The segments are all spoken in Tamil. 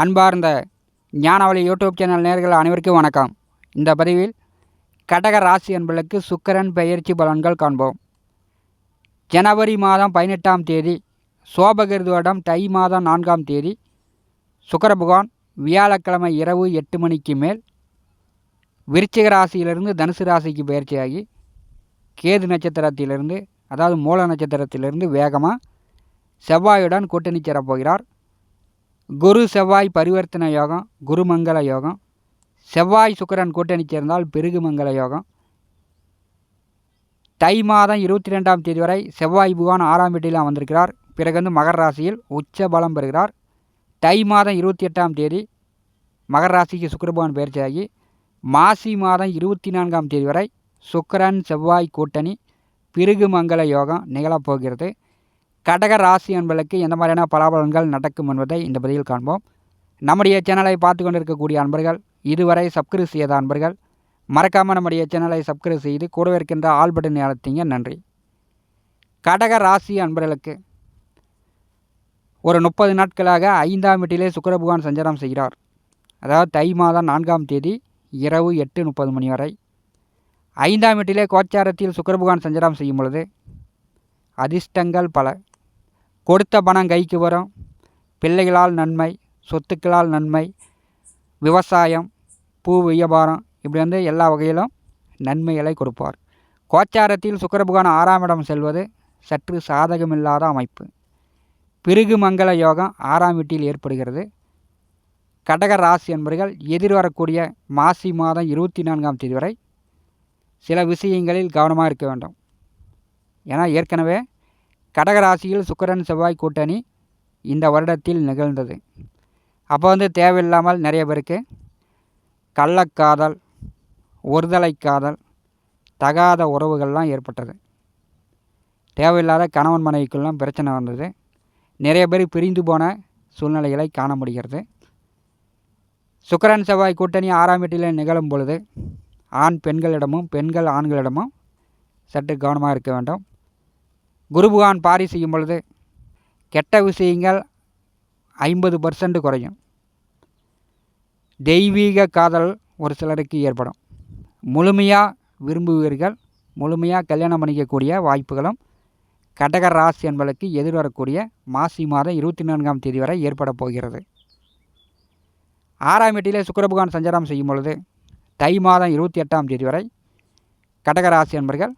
அன்பார்ந்த ஞானவழி யூடியூப் சேனல் நேயர்கள் அனைவருக்கும் வணக்கம். இந்த பதிவில் கடக ராசி அன்பர்களுக்கு சுக்கிரன் பெயர்ச்சி பலன்கள் காண்போம். ஜனவரி மாதம் 18ஆம் தேதி சோபகிருது வருடம் தை மாதம் 4ஆம் தேதி சுக்கிர பகவான் வியாழக்கிழமை இரவு 8 மணிக்கு மேல் விருச்சிக ராசியிலிருந்து தனுசு ராசிக்கு பயிற்சியாகி கேது நட்சத்திரத்திலிருந்து அதாவது மூல நட்சத்திரத்திலிருந்து வேகமாக செவ்வாயுடன் கூட்டணி சேரப்போகிறார். குரு செவ்வாய் பரிவர்த்தனை யோகம், குருமங்கள யோகம். செவ்வாய் சுக்கிரன் கூட்டணி சேர்ந்தால் பிருகுமங்கள யோகம். தை மாதம் 22ஆம் தேதி வரை செவ்வாய் பகவான் 6ஆம் வீட்டில் வந்திருக்கிறார். பிறகு மகர ராசியில் உச்ச பலம் பெறுகிறார். தை மாதம் 28ஆம் தேதி மகர ராசிக்கு சுக்கிர பகவான் பயிற்சியாகி மாசி மாதம் 24ஆம் தேதி வரை சுக்கிரன் செவ்வாய் கூட்டணி பிருகுமங்கள யோகம் நிகழப்போகிறது. கடக ராசி அன்பர்களுக்கு எந்த மாதிரியான பலாபலன்கள் நடக்கும் என்பதை இந்த பதிவில் காண்போம். நம்முடைய சேனலை பார்த்து கொண்டிருக்கக்கூடிய அன்பர்கள், இதுவரை சப்ஸ்கிரைப் செய்யாத அன்பர்கள் மறக்காமல் நம்முடைய சேனலை சப்ஸ்கிரைப் செய்து கூடவே இருக்கின்ற ஆல் பட்டன் அழுத்திங்க. நன்றி. கடக ராசி அன்பர்களுக்கு ஒரு 30 நாட்களாக 5ஆம் வீட்டிலே சுக்கிர பகவான் சஞ்சாரம் செய்கிறார். அதாவது தை மாதம் 4ஆம் தேதி இரவு 8:30 மணி வரை 5ஆம் வீட்டிலே கோச்சாரத்தில் சுக்கிர பகவான் சஞ்சாரம் செய்யும் பொழுது அதிர்ஷ்டங்கள் பல. கொடுத்த பணம் கைக்கு வரும். பிள்ளைகளால் நன்மை, சொத்துக்களால் நன்மை, விவசாயம், பூ வியாபாரம், இப்படி எல்லா வகையிலும் நன்மைகளை கொடுப்பார். கோச்சாரத்தில் சுக்கிர பகவான் 6ஆம் இடம் செல்வது சற்று சாதகமில்லாத அமைப்பு. பிருகுமங்கள யோகம் 6ஆம் வீட்டில் ஏற்படுகிறது. கடக ராசி என்பவர்கள் எதிர்வரக்கூடிய மாசி மாதம் 24ஆம் தேதி வரை சில விஷயங்களில் கவனமாக இருக்க வேண்டும். ஏன்னா ஏற்கனவே கடகராசியில் சுக்கிரன் செவ்வாய் கூட்டணி இந்த வருடத்தில் நிகழ்ந்தது. அப்போ தேவையில்லாமல் நிறைய பேருக்கு கள்ளக்காதல், ஒருதலை காதல், தகாத உறவுகள்லாம் ஏற்பட்டது. தேவையில்லாத கணவன் மனைவிக்குள்ளாம் பிரச்சனை வந்தது. நிறைய பேர் பிரிந்து போன சூழ்நிலைகளை காண முடிகிறது. சுக்கிரன் செவ்வாய் கூட்டணி 6ஆம் வீட்டில் நிகழும் பொழுது ஆண் பெண்களிடமும் பெண்கள் ஆண்களிடமும் சற்று கவனமாக இருக்க வேண்டும். குரு பகவான் பாரி செய்யும் பொழுது கெட்ட விஷயங்கள் 50% குறையும். தெய்வீக காதல் ஒரு சிலருக்கு ஏற்படும். முழுமையாக விரும்புவீர்கள். முழுமையாக கல்யாணம் பண்ணிக்கக்கூடிய வாய்ப்புகளும் கடக ராசி என்பதற்கு எதிர்வரக்கூடிய மாசி மாதம் 24ஆம் தேதி வரை ஏற்பட போகிறது. 6ஆம் வீட்டிலே சுக்கிர பகவான் சஞ்சாரம் செய்யும் பொழுது தை மாதம் 28ஆம் தேதி வரை கடக ராசி என்பர்கள்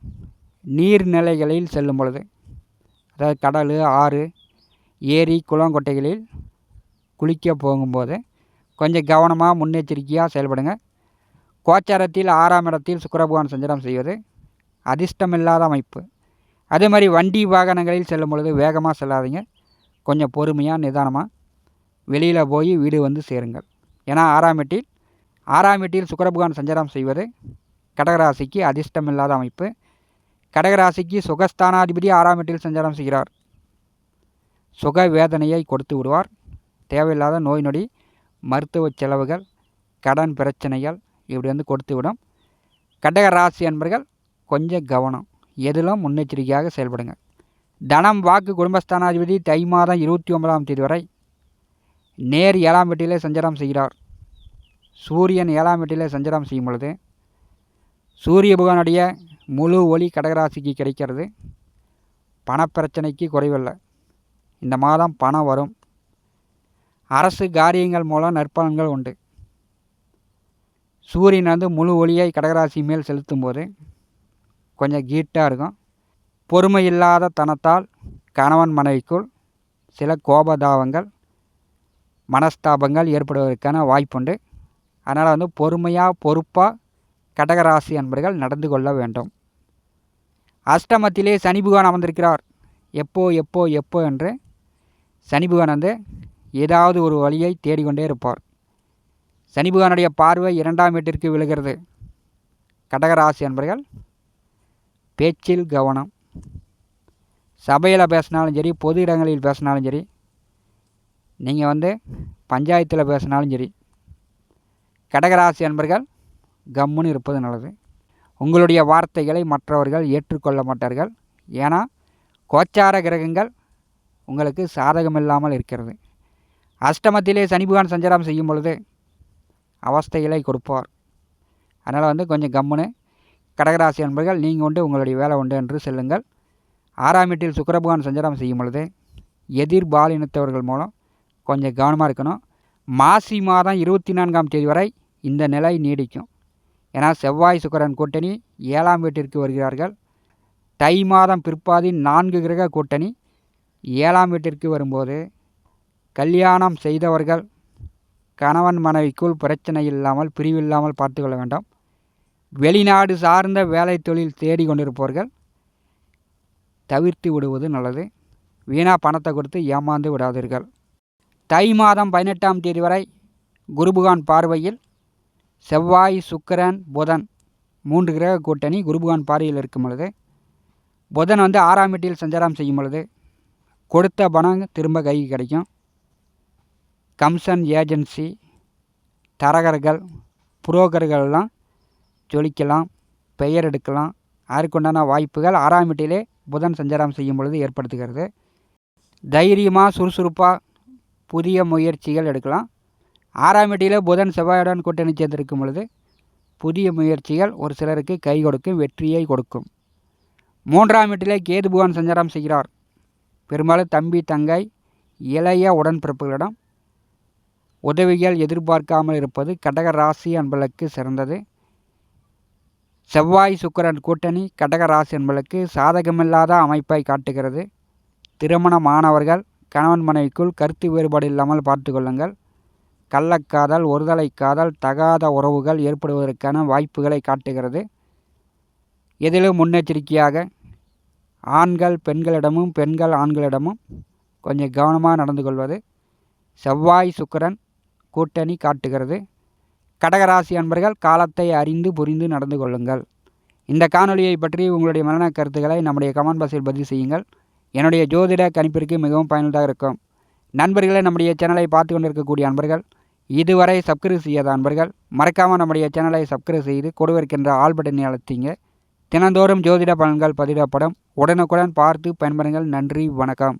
நீர்நிலைகளில் செல்லும் பொழுது, அதாவது கடல், ஆறு, ஏரி, குளங்கொட்டைகளில் குளிக்க போகும்போது கொஞ்சம் கவனமாக முன்னெச்சரிக்கையாக செயல்படுங்க. கோச்சாரத்தில் 6ஆம் இடத்தில் சுக்கிர பகவான் சஞ்சாரம் செய்வது அதிர்ஷ்டமில்லாத அமைப்பு. அதே மாதிரி வண்டி வாகனங்களில் செல்லும் பொழுது வேகமாக செல்லாதீங்க. கொஞ்சம் பொறுமையாக நிதானமாக வெளியில் போய் வீடு வந்து சேருங்கள். ஏன்னா 6ஆம் வீட்டில் சுக்கிர பகவான் சஞ்சாரம் செய்வது கடகராசிக்கு அதிர்ஷ்டமில்லாத அமைப்பு. கடகராசிக்கு சுகஸ்தானாதிபதி 6ஆம் வீட்டில் சஞ்சாரம் செய்கிறார். சுக வேதனையை கொடுத்து விடுவார். தேவையில்லாத நோய் நொடி, மருத்துவ செலவுகள், கடன் பிரச்சனைகள் இப்படி கொடுத்து விடும். கடக ராசி அன்பர்கள் கொஞ்சம் கவனம், எதிலும் முன்னெச்சரிக்கையாக செயல்படுங்க. தனம், வாக்கு, குடும்பஸ்தானாதிபதி தை மாதம் 29ஆம் தேதி வரை நேர் 7ஆம் வீட்டிலே சஞ்சாரம் செய்கிறார். சூரியன் 7ஆம் வீட்டிலே சஞ்சாரம் செய்யும் பொழுது சூரிய பகவானுடைய முழு ஒளி கடகராசிக்கு கிடைக்கிறது. பணப்பிரச்சனைக்கு குறைவில்லை. இந்த மாதம் பணம் வரும். அரசு காரியங்கள் மூலம் நற்பலன்கள் உண்டு. சூரியன் முழு ஒளியை கடகராசி மேல் செலுத்தும் போது கொஞ்சம் கீட்டாக இருக்கும். பொறுமை இல்லாத தனத்தால் கணவன் மனைவிக்குள் சில கோபதாபங்கள், மனஸ்தாபங்கள் ஏற்படுவதற்கான வாய்ப்புண்டு. அதனால் பொறுமையாக பொறுப்பாக கடகராசி அன்பர்கள் நடந்து கொள்ள வேண்டும். அஷ்டமத்திலே சனி பகவான் அமர்ந்திருக்கிறார். எப்போ எப்போ எப்போ என்று சனி பகவான் ஏதாவது ஒரு வழியை தேடிக்கொண்டே இருப்பார். சனி பகவானுடைய பார்வை 2ஆம் வீட்டிற்கு விழுகிறது. கடகராசி அன்பர்கள் பேச்சில் கவனம். சபையில் பேசினாலும் சரி, பொது இடங்களில் பேசினாலும் சரி, நீங்கள் பஞ்சாயத்தில் பேசினாலும் சரி, கடகராசி அன்பர்கள் கம்முன்னு இருப்பது நல்லது. உங்களுடைய வார்த்தைகளை மற்றவர்கள் ஏற்றுக்கொள்ள மாட்டார்கள். ஏன்னா கோச்சார கிரகங்கள் உங்களுக்கு சாதகமில்லாமல் இருக்கிறது. அஷ்டமத்திலே சனி பகவான் சஞ்சாரம் செய்யும் பொழுது அவஸ்தைகளை கொடுப்பார். அதனால் கொஞ்சம் கம்முன்னு கடகராசி அன்பர்கள் நீங்கள் உண்டு உங்களுடைய வேலை உண்டு என்று செல்லுங்கள். 6ஆம் வீட்டில் சுக்கிர பகவான் சஞ்சாரம் செய்யும் பொழுது எதிர்பாலினத்தவர்கள் மூலம் கொஞ்சம் கவனமாக இருக்கணும். மாசி மாதம் 24ஆம் தேதி வரை இந்த நிலை நீடிக்கும். ஏன்னா செவ்வாய் சுக்கிரன் கூட்டணி 7ஆம் வீட்டிற்கு வருகிறார்கள். தை மாதம் பிற்பாதி 4 கிரக கூட்டணி 7ஆம் வீட்டிற்கு வரும்போது கல்யாணம் செய்தவர்கள் கணவன் மனைவிக்குள் பிரச்சனை இல்லாமல் பிரிவில்லாமல் பார்த்து கொள்ள வேண்டும். வெளிநாடு சார்ந்த வேலை தொழில் தேடி கொண்டிருப்பவர்கள் தவிர்த்து விடுவது நல்லது. வீணாக பணத்தை கொடுத்து ஏமாந்து விடாதீர்கள். தை மாதம் 18ஆம் தேதி வரை குருபகவான் பார்வையில் செவ்வாய் சுக்கிரன் புதன் 3 கிரக கூட்டணி குருபகவான் பார்வையில் இருக்கும் பொழுது புதன் 6ஆம் வீட்டில் சஞ்சாரம் செய்யும் பொழுது கொடுத்த பணம் திரும்ப கைக்கு கிடைக்கும். கமிஷன் ஏஜென்சி தரகர்கள் புரோக்கர்கள்லாம் ஜொலிக்கலாம், பெயர் எடுக்கலாம். அதற்குண்டான வாய்ப்புகள் 6ஆம் வீட்டிலே புதன் சஞ்சாரம் செய்யும் பொழுது ஏற்படுத்துகிறது. தைரியமாக சுறுசுறுப்பாக புதிய முயற்சிகள் எடுக்கலாம். 6ஆம் வீட்டிலே புதன் செவ்வாயுடன் கூட்டணி சேர்ந்திருக்கும் பொழுது புதிய முயற்சிகள் ஒரு சிலருக்கு கை கொடுக்கும், வெற்றியை கொடுக்கும். 3ஆம் வீட்டிலே கேது பகவான் சஞ்சாரம் செய்கிறார். பெரும்பாலும் தம்பி தங்கை இளைய உடன்பிறப்புகளிடம் உதவிகள் எதிர்பார்க்காமல் இருப்பது கடக ராசி அன்பர்களுக்கு சிறந்தது. செவ்வாய் சுக்கிரன் கூட்டணி கடக ராசி அன்பர்களுக்கு சாதகமில்லாத அமைப்பை காட்டுகிறது. திருமணமானவர்கள் கணவன் மனைவிக்குள் கருத்து வேறுபாடு இல்லாமல் பார்த்து கொள்ளுங்கள். கள்ளக்காதல், ஒருதலை காதல், தகாத உறவுகள் ஏற்படுவதற்கான வாய்ப்புகளை காட்டுகிறது. இதிலும் முன்னெச்சரிக்கையாக ஆண்கள் பெண்களிடமும் பெண்கள் ஆண்களிடமும் கொஞ்சம் கவனமாக நடந்து கொள்வது செவ்வாய் சுக்கிரன் கூட்டணி காட்டுகிறது. கடகராசி அன்பர்கள் காலத்தை அறிந்து புரிந்து நடந்து கொள்ளுங்கள். இந்த காணொலியை பற்றி உங்களுடைய மரண கருத்துக்களை நம்முடைய கமெண்ட் பாக்ஸில் பதிவு செய்யுங்கள். என்னுடைய ஜோதிட கணிப்பிற்கு மிகவும் பயனுள்ளதாக இருக்கும். நண்பர்களே, நம்முடைய சேனலை பார்த்து கொண்டிருக்கக்கூடிய அன்பர்கள் இதுவரை சப்ஸ்கிரைப் செய்யாத அன்பர்கள் மறக்காமல் நம்முடைய சேனலை சப்ஸ்கிரைப் செய்து கொடுவிருக்கின்ற ஆல் பட்டனை அழுத்திங்க. தினந்தோறும் ஜோதிட பலன்கள் பதிவிடப்படும். உடனுக்குடன் பார்த்து பயன்பெறுங்கள். நன்றி, வணக்கம்.